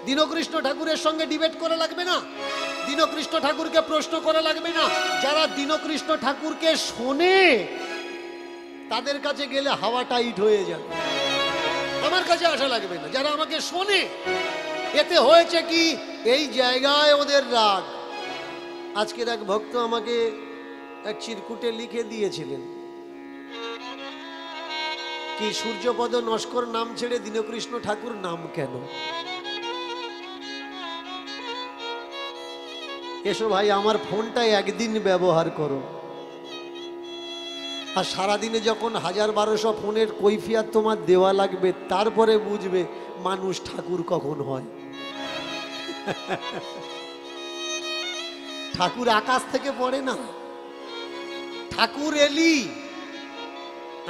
দীনকৃষ্ণ ঠাকুরের সঙ্গে ডিবেট করা লাগবে না, দীনকৃষ্ণ ঠাকুরকে প্রশ্ন করা লাগবে না। যারা দীনকৃষ্ণ ঠাকুরকে শোনে তাদের কাছে গেলে হাওয়া টাইট হয়ে যাবে, আমার কাছে আসা লাগবে না। যারা আমাকে শোনে, এতে হয়েছে কি, এই জায়গায় ওদের রাগ। আজকের এক ভক্ত আমাকে এক চিরকুটে লিখে দিয়েছিলেন কি, সূর্যপদ নস্কর নাম ছেড়ে দীনকৃষ্ণ ঠাকুর নাম কেন? এসো ভাই, আমার ফোনটা একদিন ব্যবহার করো, আর সারাদিনে যখন 1000-1200 ফোনের কৈফিয়ত তোমার দেওয়া লাগবে, তারপরে বুঝবে মানুষ ঠাকুর কখন হয়। ঠাকুর আকাশ থেকে পড়ে না, ঠাকুর এলি।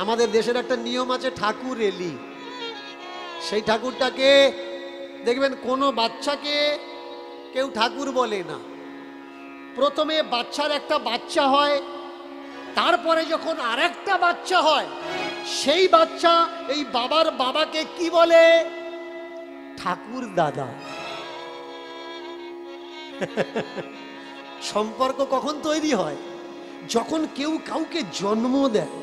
আমাদের দেশের একটা নিয়ম আছে, ঠাকুর এলি। সেই ঠাকুরটাকে দেখবেন কোনো বাচ্চাকে কেউ ঠাকুর বলে না। প্রথমে বাচ্চার একটা বাচ্চা হয়, তারপরে যখন আরেকটা বাচ্চা হয়, সেই বাচ্চা এই বাবার বাবাকে কি বলে? ঠাকুর দাদা। সম্পর্ক কখন তৈরি হয়? যখন কেউ কাউকে জন্ম দেয়।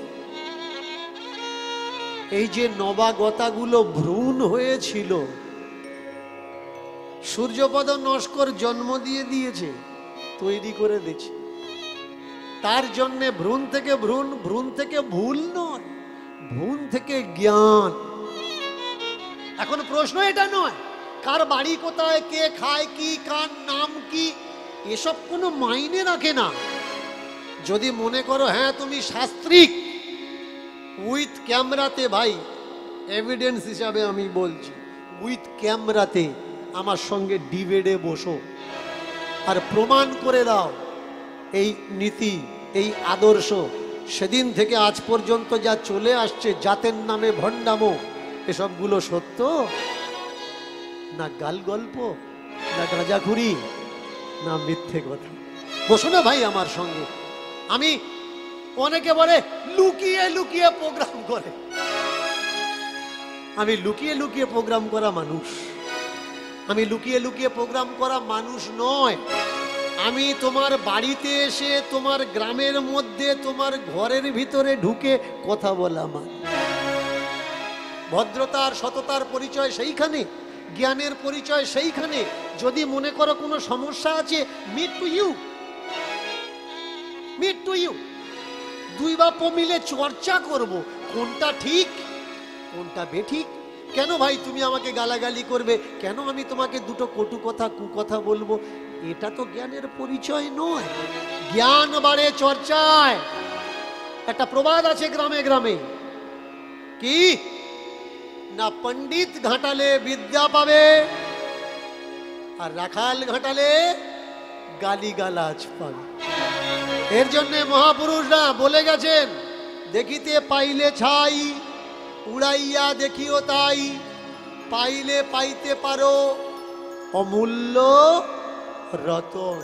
এই যে নবাগতাগুলো ভ্রূণ হয়েছিল, সূর্যপদ নস্কর জন্ম দিয়ে দিয়েছে, তৈরি করে দিয়েছে। তার জন্য ভ্রূণ থেকে ভ্রূণ, ভ্রূণ থেকে ভুল নয়, ভ্রূণ থেকে জ্ঞান। এখন প্রশ্ন এটা নয় কার বাড়ি কোথায়, কে খায় কি, কার নাম কি, এসব কোনো মাইনে রাখে না। যদি মনে করো হ্যাঁ তুমি শাস্ত্রিক, উইথ ক্যামেরাতে, ভাই এভিডেন্স হিসাবে আমি বলছি, উইথ ক্যামেরাতে আমার সঙ্গে ডিবেটে বসো আর প্রমাণ করে দাও এই নীতি, এই আদর্শ সেদিন থেকে আজ পর্যন্ত যা চলে আসছে, জাতের নামে ভণ্ডামো, এসবগুলো সত্য না গাল গল্প, না গাঁজাখুরি, না মিথ্যে কথা। বসো না ভাই আমার সঙ্গে। আমি, অনেকে বলে লুকিয়ে লুকিয়ে প্রোগ্রাম করে, আমি লুকিয়ে লুকিয়ে প্রোগ্রাম করা মানুষ, আমি লুকিয়ে লুকিয়ে প্রোগ্রাম করা মানুষ নয়। আমি তোমার বাড়িতে এসে, তোমার গ্রামের মধ্যে, তোমার ঘরের ভিতরে ঢুকে কথা বলা মানুষ। ভদ্রতার সততার পরিচয় সেইখানে, জ্ঞানের পরিচয় সেইখানে। যদি মনে করো কোনো সমস্যা আছে, meet to you, meet to you. দুই বাপ মিলে চর্চা করব, কোনটা ঠিক কোনটা বেঠিক। কেন ভাই তুমি আমাকে গালাগালি করবে? কেন আমি তোমাকে দুটো কটু কথা, কুকথা বলবো? এটা তো জ্ঞানের পরিচয় নয়। জ্ঞান বাড়ে চর্চায়। একটা প্রবাদ আছে গ্রামে গ্রামে, কি না, পণ্ডিত ঘাটালে বিদ্যা পাবে, আর রাখাল ঘাটালে গালিগালাজ পাবে। এর জন্য মহাপুরুষরা বলে গেছেন, দেখিতে পাইলে ছাই, উড়াইয়া দেখিও তাই, পাইলে পাইতে পারো অমূল্য রতন।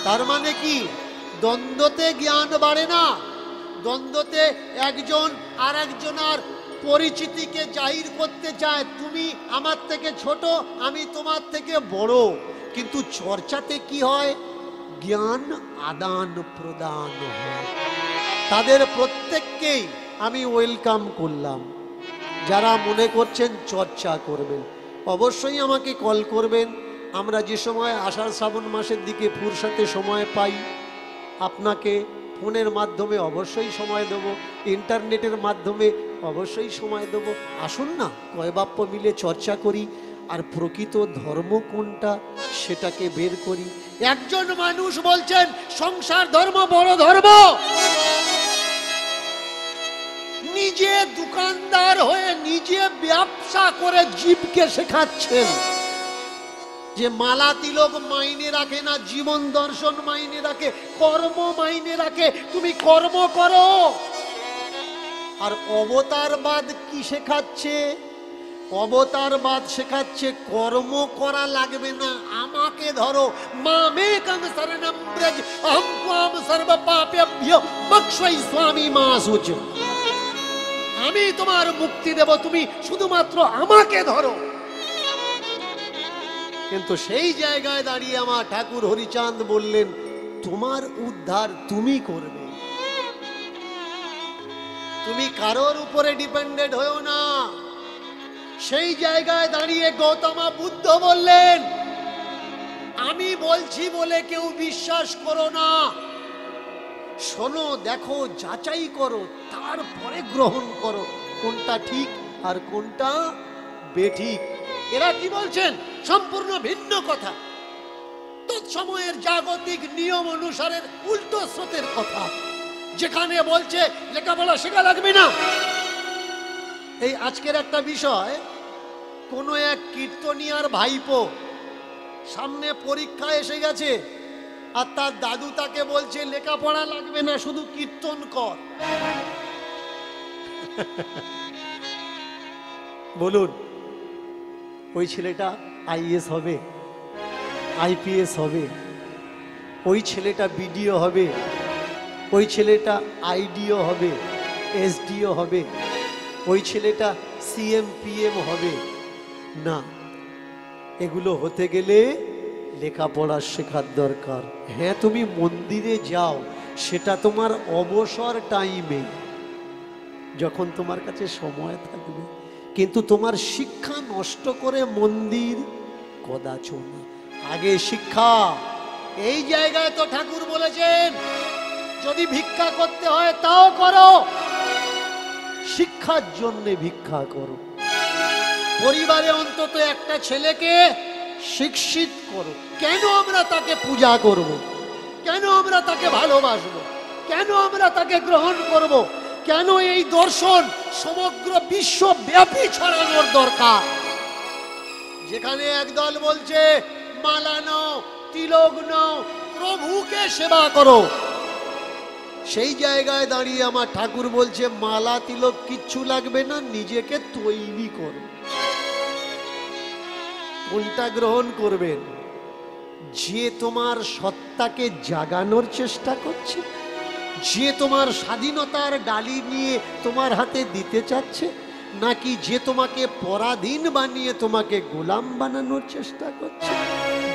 তার মানে কি, দ্বন্দ্বতে জ্ঞান বাড়ে না। দ্বন্দ্বতে একজন আর একজনের পরিচিতিকে জাহির করতে চায়, তুমি আমার থেকে ছোট, আমি তোমার থেকে বড়। কিন্তু চর্চাতে কি হয়? জ্ঞান আদান প্রদান হয়। তাদের প্রত্যেককেই আমি ওয়েলকাম করলাম। যারা মনে করছেন চর্চা করবেন, অবশ্যই আমাকে কল করবেন। আমরা যে সময় আষাঢ় শ্রাবণ মাসের দিকে ফুরসাতে সময় পাই, আপনাকে ফোনের মাধ্যমে অবশ্যই সময় দেব, ইন্টারনেটের মাধ্যমে অবশ্যই সময় দেব। আসুন না, কয় বাপ্য মিলে চর্চা করি, আর প্রকৃত ধর্ম কোনটা সেটাকে বের করি। একজন মানুষ বলছেন সংসার ধর্ম বড় ধর্ম, নিজে দোকানদার হয়ে নিজে ব্যবসা করে জীবকে শেখাচ্ছেন যে মালা তিলক মাইনে রাখে না, জীবন দর্শন মাইনে রাখে, কর্ম মাইনে রাখে। তুমি কর্ম করো। আর অবতারবাদ কি শেখাচ্ছে? অবতারবাদ শেখাচ্ছে কর্ম করা লাগবে না, আমাকে ধরো। মামেকং শরণম ব্রজ অহং ত্বাম সর্ব পাপেভ্যো মোক্ষয়ি স্বামী মা শুচ। আমি তোমার মুক্তি দেব, তুমি শুধুমাত্র আমাকে ধরো। কিন্তু সেই জায়গায় দাঁড়িয়ে আমার ঠাকুর হরিচাঁদ বললেন, তোমার উদ্ধার তুমি করবে, তুমি কারোর উপরে ডিপেন্ডেন্ট হয়েও না। সেই জায়গায় দাঁড়িয়ে গৌতম বুদ্ধ বললেন, আমি বলছি বলে কেউ বিশ্বাস করো না, শোনো, দেখো, যাচাই করো, তারপরে গ্রহণ করো কোনটা ঠিক আর কোনটা বেঠিক। এরা কি বলছেন? সম্পূর্ণ ভিন্ন কথা, তৎসময়ের জাগতিক নিয়ম অনুসারের উল্টো স্রোতের কথা, যেখানে বলছে লেখাপড়া শেখা লাগবে না। এই আজকের একটা বিষয়, কোন এক কীর্তনিয়ার ভাইপো সামনে পরীক্ষা এসে গেছে, আর তার দাদু তাকে বলছে লেখাপড়া লাগবে না, শুধু কীর্তন কর। বলুন, ওই ছেলেটা আইএস হবে, আইপিএস হবে, ওই ছেলেটা বিডিও হবে, ওই ছেলেটা আইডিও হবে, এসডিও হবে, ওই ছেলেটা সিএম পিএম হবে না। এগুলো হতে গেলে লেখাপড়া শেখার দরকার। হ্যাঁ, তুমি মন্দিরে যাও, সেটা তোমার অবসর টাইমে, যখন তোমার কাছে সময় থাকবে, কিন্তু তোমার শিক্ষা নষ্ট করে মন্দির কদাচ না। আগে শিক্ষা। এই জায়গায় তো ঠাকুর বলেছেন, যদি ভিক্ষা করতে হয় তাও করো, শিক্ষার জন্য ভিক্ষা করো। পরিবারে অন্তত একটা ছেলেকে শিক্ষিত করো। কেন আমরা তাকে পূজা করব? কেন আমরা তাকে ভালোবাসবো? কেন আমরা তাকে গ্রহণ করব? কেন এই দর্শন সমগ্র বিশ্বব্যাপী ছড়ানোর দরকার? যেখানে একদল বলছে মালা নাও, তিলক নাও, প্রভুকে সেবা করো, সেই জায়গায় দাঁড়িয়ে আমার ঠাকুর বলছে মালা তিলক কিচ্ছু লাগবে না, নিজেকে তৈরি করো। কোনটা গ্রহণ করবেন? যে তোমার সত্তাকে জাগানোর চেষ্টা করছে, যে তোমার স্বাধীনতার ডালি নিয়ে তোমার হাতে দিতে চাচ্ছে, নাকি যে তোমাকে পরাধীন বানিয়ে তোমাকে গোলাম বানানোর চেষ্টা করছে?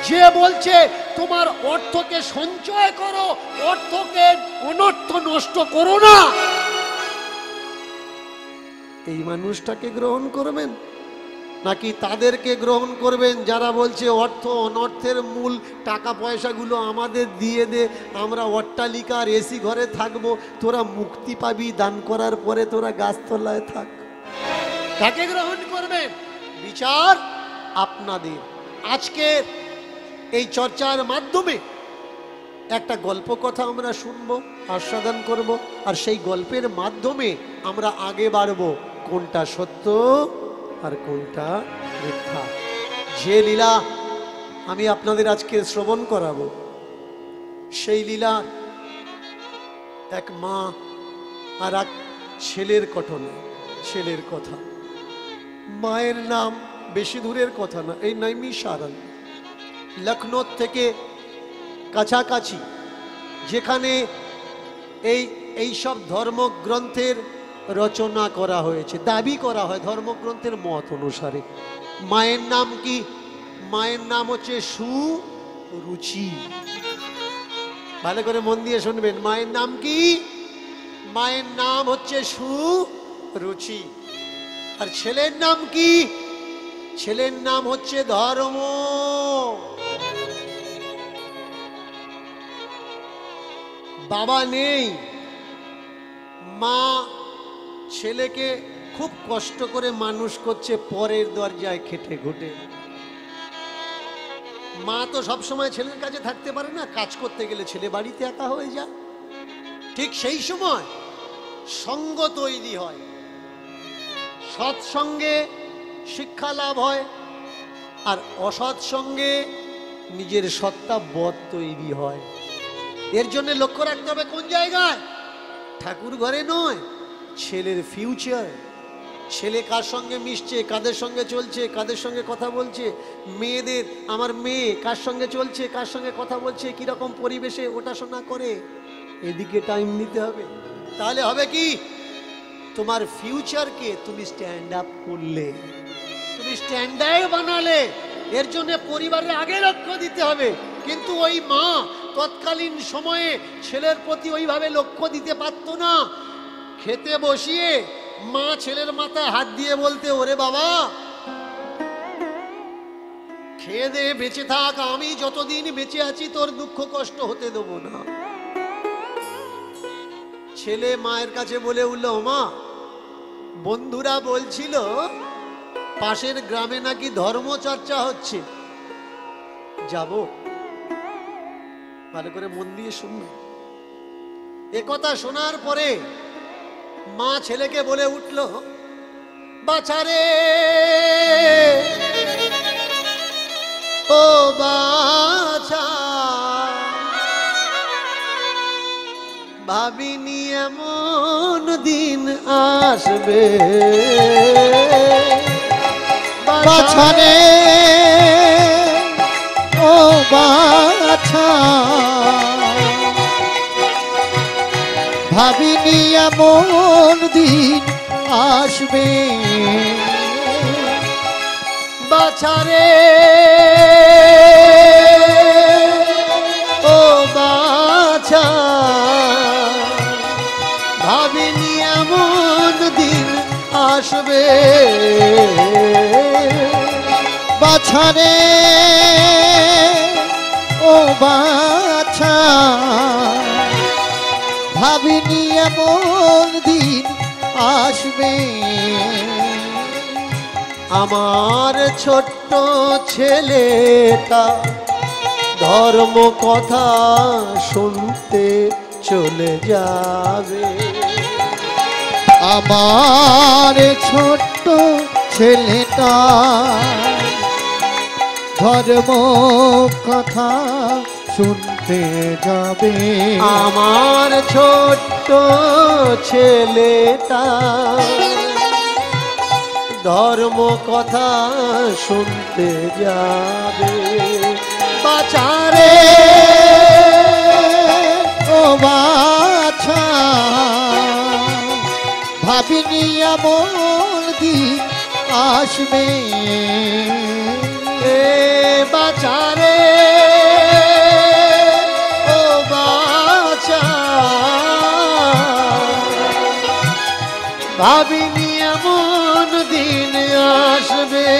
যে বলছে তোমার অর্থকে সঞ্চয় করো, অর্থকে অনর্থ নষ্ট করো না, এই মানুষটাকে গ্রহণ করবেন? নাকি তাদেরকে গ্রহণ করবেন যারা বলছে অর্থ অনর্থের মূল টাকা পয়সাগুলো আমাদের দিয়ে দে, আমরা অট্টালিকার এসি ঘরে থাকবো, তোরা মুক্তি পাবি, দান করার পরে তোরা গাছতলায় থাক? কাকে গ্রহণ করবেন? বিচার আপনাদের। আজকে এই চর্চার মাধ্যমে একটা গল্প কথা আমরা শুনবো, আস্বাদন করব, আর সেই গল্পের মাধ্যমে আমরা আগে বাড়বো কোনটা সত্য আর কোনটা মিথ্যা। যে লীলা আমি আপনাদের আজকে শ্রবণ করাবো, সেই লীলা এক মা আর এক ছেলের ঘটনা, ছেলের কথা। মায়ের নাম বেশি দূরের কথা না, এই নৈমিষারণ, লখনৌ থেকে কাছাকাছি, যেখানে এই সব ধর্মগ্রন্থের রচনা করা হয়েছে, দাবি করা হয় ধর্মগ্রন্থের মত অনুসারে। মায়ের নাম কি? মায়ের নাম হচ্ছে সুরুচি। ভালো করে মন দিয়ে শুনবেন, মায়ের নাম কি? মায়ের নাম হচ্ছে সুরুচি। আর ছেলের নাম কি? ছেলের নাম হচ্ছে ধর্ম। বাবা নেই, মা ছেলেকে খুব কষ্ট করে মানুষ করছে পরের দরজায় খেটে খুঁটে। মা তো সবসময় ছেলের কাছে থাকতে পারে না, কাজ করতে গেলে ছেলে বাড়িতে একা হয়ে যায়। ঠিক সেই সময় সঙ্গ তৈরি হয়, সৎসঙ্গে শিক্ষা লাভ হয়, আর অসৎসঙ্গে নিজের সত্তা বধ তৈরি হয়। এর জন্য লক্ষ্য রাখতে হবে কোন জায়গায়? ঠাকুর ঘরে নয়, ছেলের ফিউচার। ছেলে কার সঙ্গে মিশছে, কাদের সঙ্গে চলছে, কাদের সঙ্গে কথা বলছে, মেয়েদের, আমার মেয়ে কার সঙ্গে চলছে, কার সঙ্গে কথা বলছে, কিরকম পরিবেশে ওঠাশোনা করে, এদিকে টাইম দিতে হবে। তাহলে হবে কি? তোমার ফিউচারকে তুমি স্ট্যান্ড আপ করলে, তুমি স্ট্যান্ডার্ড বানালে, এর জন্য পরিবারের আগে লক্ষ্য দিতে হবে। কিন্তু ওই মা তৎকালীন সময়ে ছেলের প্রতি ওইভাবে লক্ষ্য দিতে পারতো না। খেতে বসিয়ে মা ছেলের মাথায় হাত দিয়ে বলতে, ওরে বাবা খেয়ে দে, বেঁচে থাক, আমি যতদিন বেঁচে আছি তোর দুঃখ কষ্ট হতে দেবো না। ছেলে মায়ের কাছে বলে উঠল, মা বন্ধুরা বলছিল পাশের গ্রামে নাকি ধর্মচর্চা হচ্ছে, যাব? ভালো করে মন দিয়ে শুনবে। এ কথা শোনার পরে মা ছেলেকে বলে উঠল, বাছারে ও বাছা, ভাবিনি এমন দিন আসবে, বাছারে ও বাছা, ভাবিনি এমন দিন আসবে, বাছারে ও বাছা, ভাবিনি এমন দিন আসবে, বাছারে ও বাছা, ভাবিনি এমন দিন আসবে, আমার ছোট্ট ছেলেটা ধর্ম কথা শুনতে চলে যাবে, আমার ছোট্ট ছেলেটা ধর্ম কথা শুনতে যাবে, আমার ছোট্ট ছেলেটা ধর্ম কথা শুনতে যাবে, বাছারে ও বাছা, ভাবিনি এমন দিন আসবে, এ বাছারে ও বাছা, ভাবিনি এমন দিন আসবে,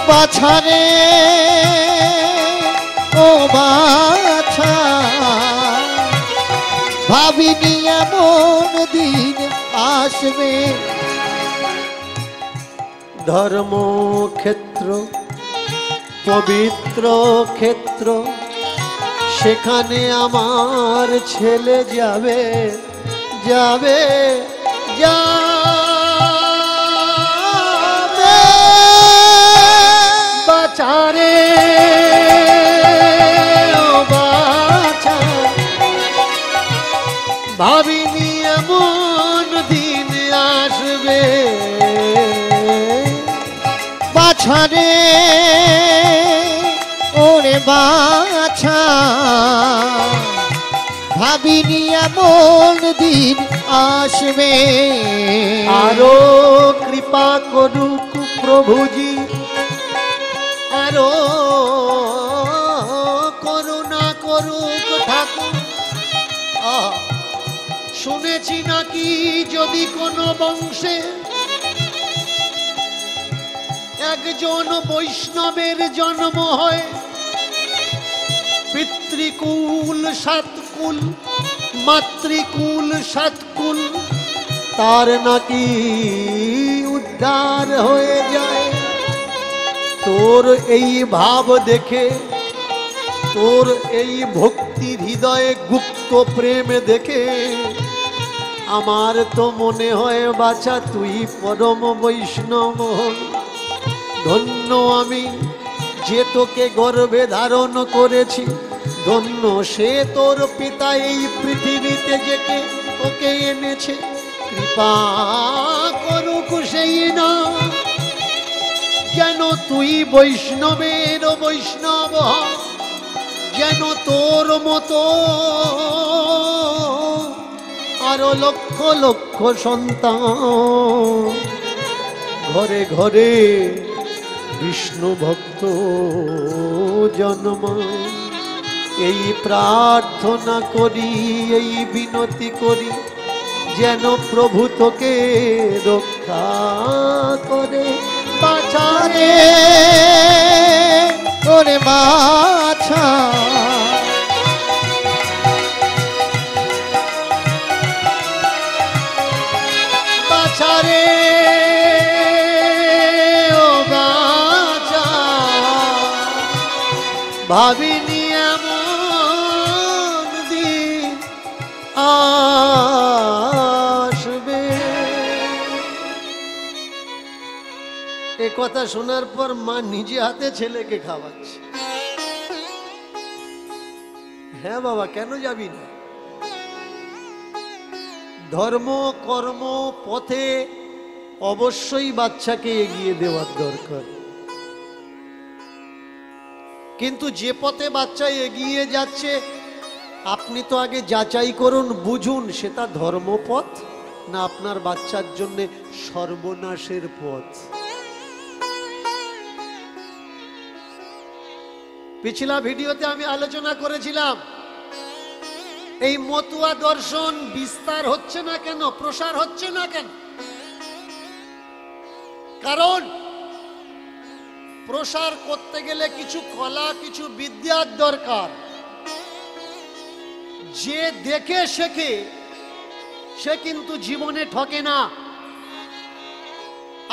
বাছারে ও বাছা, ভাবিনি এমন দিন আসবে, ধর্মক্ষেত্র পবিত্র ক্ষেত্র, সেখানে আমার ছেলে যাবে, যাবে, যাবে, বাছারে ও বাছা, ভাবিনি এমন দিন আসবে, বাছারে ওরে বাছা, ভাবিনি এমন দিন আসবে, আরো কৃপা করুক প্রভুজি, আরো করুণা করুক ঠাকুর। শুনেছি নাকি যদি কোনো বংশে একজন বৈষ্ণবের জন্ম হয়, পিতৃকুল সাতকুল, মাতৃকুল সাতকুল, তার নাকি উদ্ধার হয়ে যায়। তোর এই ভাব দেখে, তোর এই ভক্তির হৃদয়ে গুপ্ত প্রেম দেখে আমার তো মনে হয় বাছা তুই পরম বৈষ্ণব। ধন্য আমি যে তোকে গর্ভে ধারণ করেছি, ধন্য সে তোর পিতা এই পৃথিবীতে যেকে তোকে এনেছে। কৃপা করুক সেই না, যেন তুই বৈষ্ণবের বৈষ্ণব, যেন তোর মতো আরো লক্ষ লক্ষ সন্তান ঘরে ঘরে বিষ্ণু ভক্ত জন্মায়। এই প্রার্থনা করি, এই বিনতি করি, যেন প্রভু তোকে রক্ষা করে। বাছারে ওরে বাছা, বাছারে ও বাছা, ভাবিনি এমন দিন আসবে। এ কথা শোনার পর মা নিজে হাতে ছেলেকে খাওয়াচ্ছে। হ্যাঁ বাবা, কেন যাবি না? ধর্ম কর্ম পথে অবশ্যই বাচ্চাকে এগিয়ে দেওয়ার দরকার, কিন্তু যে পথে বাচ্চা এগিয়ে যাচ্ছে আপনি তো আগে যাচাই করুন, বুঝুন সেটা ধর্মপথ না আপনার বাচ্চার জন্য সর্বনাশের পথ। পিছলা ভিডিওতে আমি আলোচনা করেছিলাম এই মতুয়া দর্শন বিস্তার হচ্ছে না কেন, প্রসার হচ্ছে না কেন? কারণ প্রসার করতে গেলে কিছু কলা, কিছু বিদ্যার দরকার। যে দেখে শেখে সে কিন্তু জীবনে ঠকে না,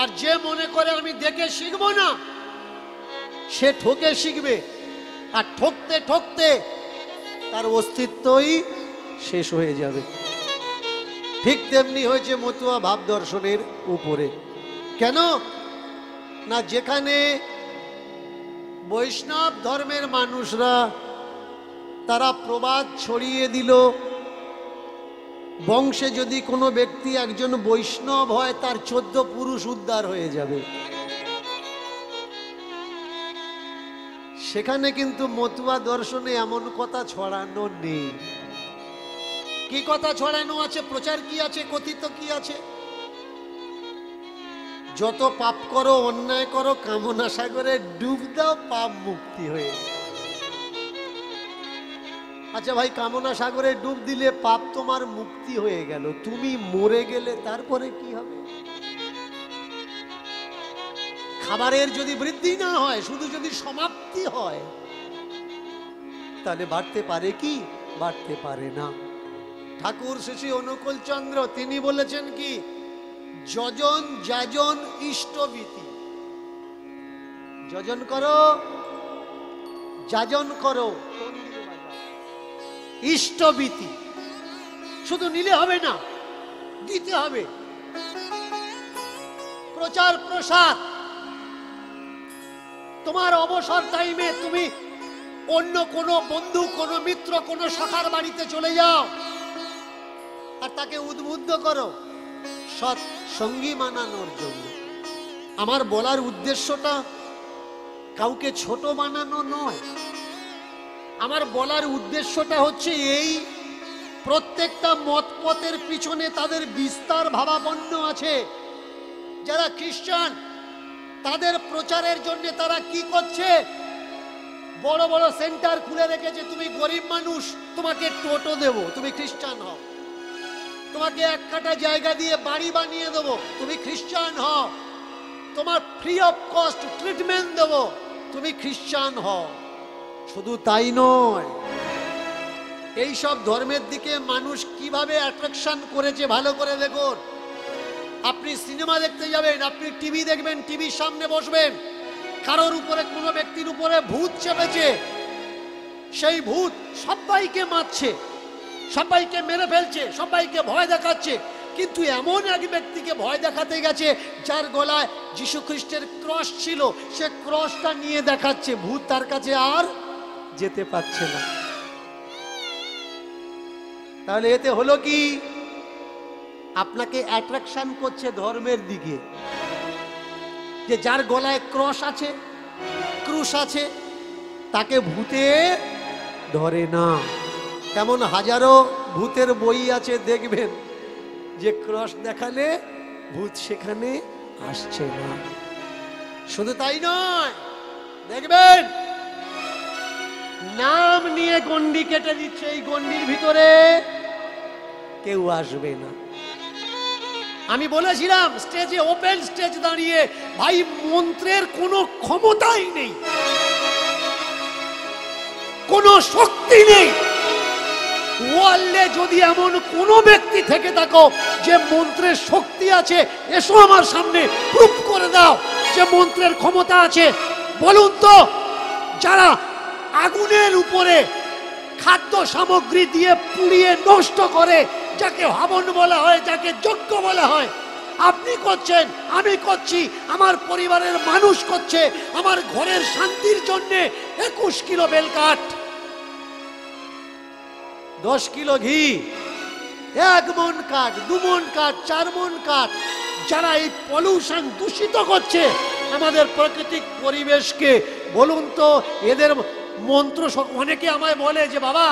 আর যে মনে করে আমি দেখে শিখবো না সে ঠকে শিখবে, আর ঠকতে ঠকতে তার অস্তিত্বই শেষ হয়ে যাবে। ঠিক তেমনি হয়েছে মতুয়া ভাব দর্শনের উপরে। কেন না, যেখানে বৈষ্ণব ধর্মের মানুষরা তারা প্রবাদ ছড়িয়ে দিল, বংশে যদি কোনো ব্যক্তি একজন বৈষ্ণব হয় তার 14 পুরুষ উদ্ধার হয়ে যাবে। সেখানে কিন্তু মতুয়া দর্শনে এমন কথা ছড়ানো নেই। কি কথা ছড়ানো আছে, প্রচার কি আছে, কথিত কি আছে? যত পাপ করো, অন্যায় করো, কামনা সাগরে ডুব দাও, পাপ মুক্তি হয়ে। আচ্ছা ভাই, কামনা সাগরে ডুব দিলে পাপ তোমার মুক্তি হয়ে গেল, তুমি মরে গেলে তারপরে কি হবে? খাবারের যদি বৃদ্ধি না হয়, শুধু যদি সমাপ্তি হয়, তাহলে বাড়তে পারে কি? বাড়তে পারে না। ঠাকুর শ্রী অনুকূল চন্দ্র তিনি বলেছেন কি, যজন যাজন ইষ্টবীতি। যজন করো, যাজন করো, ইষ্টবীতি। শুধু নিলে হবে না, দিতে হবে। প্রচার প্রসার। তোমার অবসর টাইমে তুমি অন্য কোনো বন্ধু, কোনো মিত্র, কোনো সখার বাড়িতে চলে যাও আর তাকে উদ্বুদ্ধ করো সৎ সঙ্গী বানানোর জন্য। আমার বলার উদ্দেশ্যটা কাউকে ছোট বানানো নয়, আমার বলার উদ্দেশ্যটা হচ্ছে এই, প্রত্যেকটা মত পথের পিছনে তাদের বিস্তার ভাবাপন্ন আছে। যারা খ্রিস্টান তাদের প্রচারের জন্য তারা কি করছে, বড় বড় সেন্টার খুলে রেখেছে। তুমি গরিব মানুষ, তোমাকে টোটো দেব, তুমি খ্রিস্টান হও। তোমাকে 1 কাঠা জায়গা দিয়ে বাড়ি বানিয়ে দেব, তুমি খ্রিস্টান হও। তোমার ফ্রি অফ কস্ট ট্রিটমেন্ট দেব, তুমি খ্রিস্টান হও। শুধু তাই নয়, এই সব ধর্মের দিকে মানুষ কিভাবে অ্যাট্রাকশন করেছে ভালো করে দেখুন। আপনি সিনেমা দেখতে যাবেন, আপনি টিভি দেখবেন, টিভির সামনে বসবেন, কারোর উপরে, কোনো ব্যক্তির উপরে ভূত চেপেছে, সেই ভূত সবাইকে মারছে, সবাইকে মেরে ফেলছে, সবাইকে ভয় দেখাচ্ছে। কিন্তু এমন এক ব্যক্তিকে ভয় দেখাতে গেছে যার গলায় যীশু খ্রিস্টের ক্রস ছিল, সে ক্রসটা নিয়ে দেখাচ্ছে, ভূত তার কাছে আর যেতে পারছে না। তাহলে এতে হলো কি, আপনাকে অ্যাট্রাকশন করছে ধর্মের দিকে, যে যার গলায় ক্রস আছে, ক্রুশ আছে, তাকে ভূতে ধরে না। তেমন হাজারো ভূতের বই আছে, দেখবেন যে ক্রস দেখালে ভূত সেখানে আসছে না। শুধু তাই নয়, দেখবেন নাম নিয়ে গন্ডি কেটে দিচ্ছে, এই গন্ডির ভিতরে কেউ আসবে না। আমি বলেছিলাম স্টেজে, ওপেন স্টেজ দাঁড়িয়ে, ভাই মন্ত্রের কোনো ক্ষমতাই নেই, কোনো শক্তি নেই। ওয়ার্ল্ডে যদি এমন কোন ব্যক্তি থেকে থাকো যে মন্ত্রের শক্তি আছে, এসো আমার সামনে, প্রুফ করে দাও যে মন্ত্রের ক্ষমতা আছে। বলুন তো, যারা আগুনের উপরে খাদ্য সামগ্রী দিয়ে পুড়িয়ে নষ্ট করে, যাকে হবন বলা হয়, যাকে যজ্ঞ বলা হয়, আপনি করছেন, আমি করছি, আমার পরিবারের মানুষ করছে, আমার ঘরের শান্তির জন্য 21 কিলো বেলকাঠ, 10 কিলো ঘি, 1 মন কাঠ, 2 মন কাঠ, 4 মন কাঠ, যারা এই পলিউশন দূষিত করছে আমাদের প্রাকৃতিক পরিবেশকে, বলুন তো এদের মন্ত্র। অনেকে আমায় বলে যে বাবা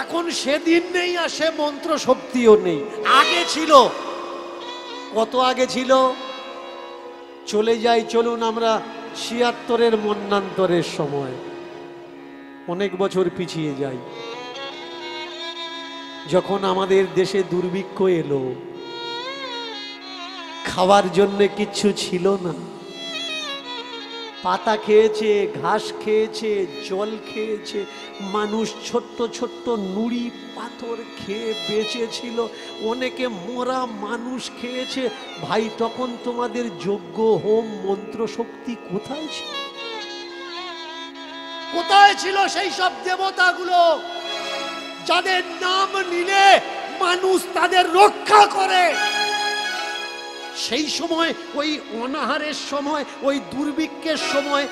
এখন সেদিন নেই আর সে মন্ত্র শক্তিও নেই, আগে ছিল। কত আগে ছিল? চলে যাই, চলুন আমরা 76-এর মন্বন্তরের সময়, অনেক বছর পিছিয়ে যাই, যখন আমাদের দেশে দুর্ভিক্ষ এলো, খাওয়ার জন্য কিচ্ছু ছিল না, পাতা খেয়েছে, ঘাস খেয়েছে, জল খেয়েছে, মানুষ ছোট্ট ছোট্ট নুড়ি পাথর খেয়ে বেঁচেছিল, অনেকে মোরা মানুষ খেয়েছে। ভাই তখন তোমাদের যজ্ঞ হোম মন্ত্র শক্তি কোথায় ছিল? কোথায় ছিল সেই সব দেবতাগুলো যাদের নাম নিলে মানুষ তাদের রক্ষা করে? সেই সময় ওই অনাহারের সময়, ওই দুর্ভিক্ষের সময়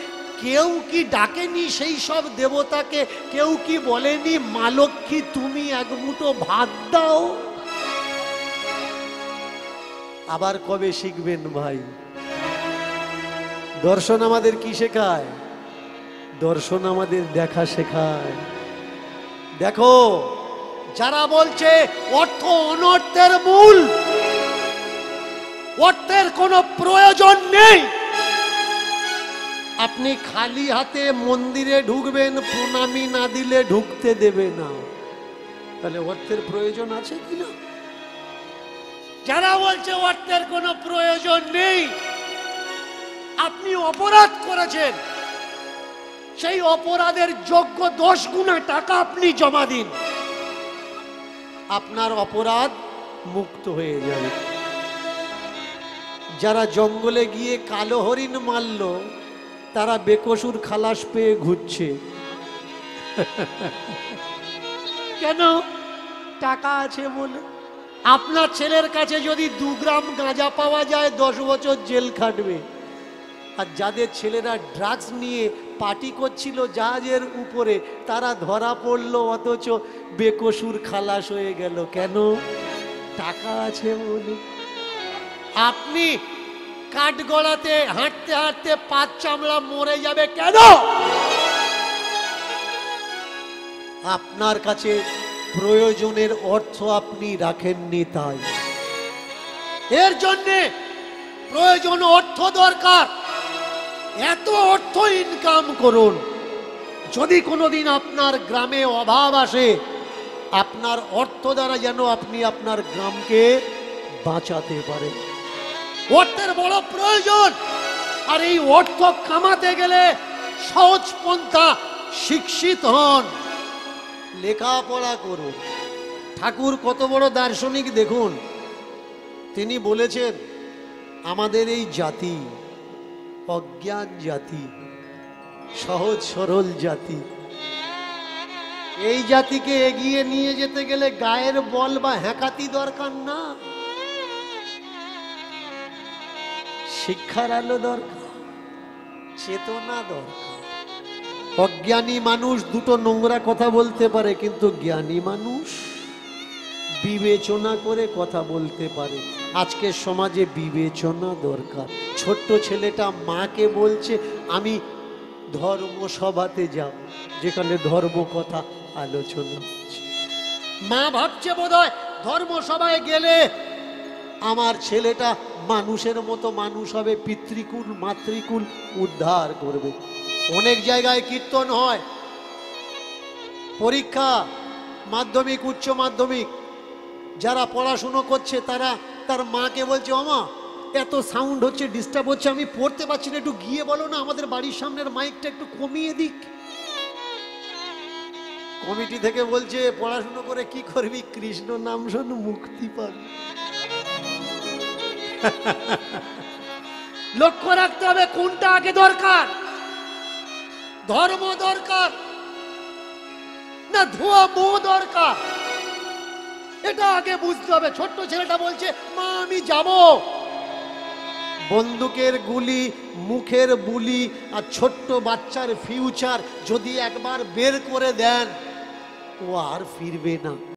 কেউ কি ডাকেনি সেই সব দেবতাকে? কেউ কি বলেনি মা লক্ষ্মী তুমি এক মুঠো ভাত দাও? আবার কবে শিখবেন ভাই? দর্শন আমাদের কি শেখায়? দর্শন আমাদের দেখা শেখায়। দেখো, যারা বলছে অর্থ অনর্থের মূল, অর্থের কোনো প্রয়োজন নেই, আপনি খালি হাতে মন্দিরে ঢুকবেন, প্রণামী না দিলে ঢুকতে দেবে না, তাহলে অর্থের প্রয়োজন আছে কিনা? যারা বলছে অর্থের কোনো প্রয়োজন নেই, আপনি অপরাধ করেছেন, সেই অপরাধের যোগ্য 10 গুণা টাকা আপনি জমা দিন, আপনার অপরাধ মুক্ত হয়ে যাবে। যারা জঙ্গলে গিয়ে কালো হরিণ মারল, তারা বেকসুর খালাস পেয়ে ঘুরছে। কেন? টাকা আছে বলে। আপনার ছেলের কাছে যদি 2 গ্রাম গাঁজা পাওয়া যায় 10 বছর জেল খাটবে, আর যাদের ছেলেরা ড্রাগস নিয়ে পার্টি করছিল জাহাজের উপরে, তারা ধরা পড়লো, অথচ বেকসুর খালাস হয়ে গেল। কেন? টাকা আছে বলে। আপনি কাঠগড়াতে হাঁটতে হাঁটতে পাঁচ চামড়া মরে যাবে কেন? আপনার কাছে প্রয়োজনের অর্থ আপনি রাখেননি, তাই। এর জন্যে প্রয়োজন অর্থ দরকার, এত অর্থ ইনকাম করুন। যদি কোনোদিন আপনার গ্রামে অভাব আসে, আপনার অর্থ দ্বারা যেন আপনি আপনার গ্রামকে বাঁচাতে পারেন। অর্থের বড় প্রয়োজন, আর এই অর্থ কামাতে গেলে সহজ পন্থা, শিক্ষিত হন, লেখাপড়া করুন। ঠাকুর কত বড় দার্শনিক দেখুন, তিনি বলেছেন আমাদের এই জাতি অজ্ঞান জাতি, সহজ সরল জাতি। এই জাতিকে এগিয়ে নিয়ে যেতে গেলে গায়ের বল বা হ্যাকাতি দরকার না, শিক্ষার আলো দরকার, চেতনা দরকার। অজ্ঞানী মানুষ দুটো নোংরা কথা বলতে পারে, কিন্তু জ্ঞানী মানুষ বিবেচনা করে কথা বলতে পারে। আজকের সমাজে বিবেচনা দরকার। ছোট্ট ছেলেটা মাকে বলছে আমি ধর্মসভাতে যাব, যেখানে ধর্ম কথা আলোচনা হচ্ছে। মা ভাবছে বোধহয় ধর্মসভায় গেলে আমার ছেলেটা মানুষের মতো মানুষ হবে, পিতৃকুল মাতৃকুল উদ্ধার করবে। অনেক জায়গায় কীর্তন হয়, পরীক্ষা মাধ্যমিক উচ্চ মাধ্যমিক যারা পড়াশুনো করছে তারা তার মাকে বলছে, ও মা এত সাউন্ড হচ্ছে, ডিস্টার্ব হচ্ছে, আমি পড়তে পারছি না, একটু গিয়ে বলো না আমাদের বাড়ির সামনের মাইকটা একটু কমিয়ে দিক। কমিটি থেকে বলছে, পড়াশুনো করে কি করবি, কৃষ্ণ নাম শোন মুক্তি পাবি। লক্ষ্য রাখতে হবে কোনটা আগে দরকার, ধর্ম দরকার না ধোয়া মোহ দরকার, এটা আগে বুঝতে হবে। ছোট্ট ছেলেটা বলছে, মা আমি যাব। বন্দুকের গুলি, মুখের বুলি আর ছোট্ট বাচ্চার ফিউচার যদি একবার বের করে দেন, ও আর ফিরবে না।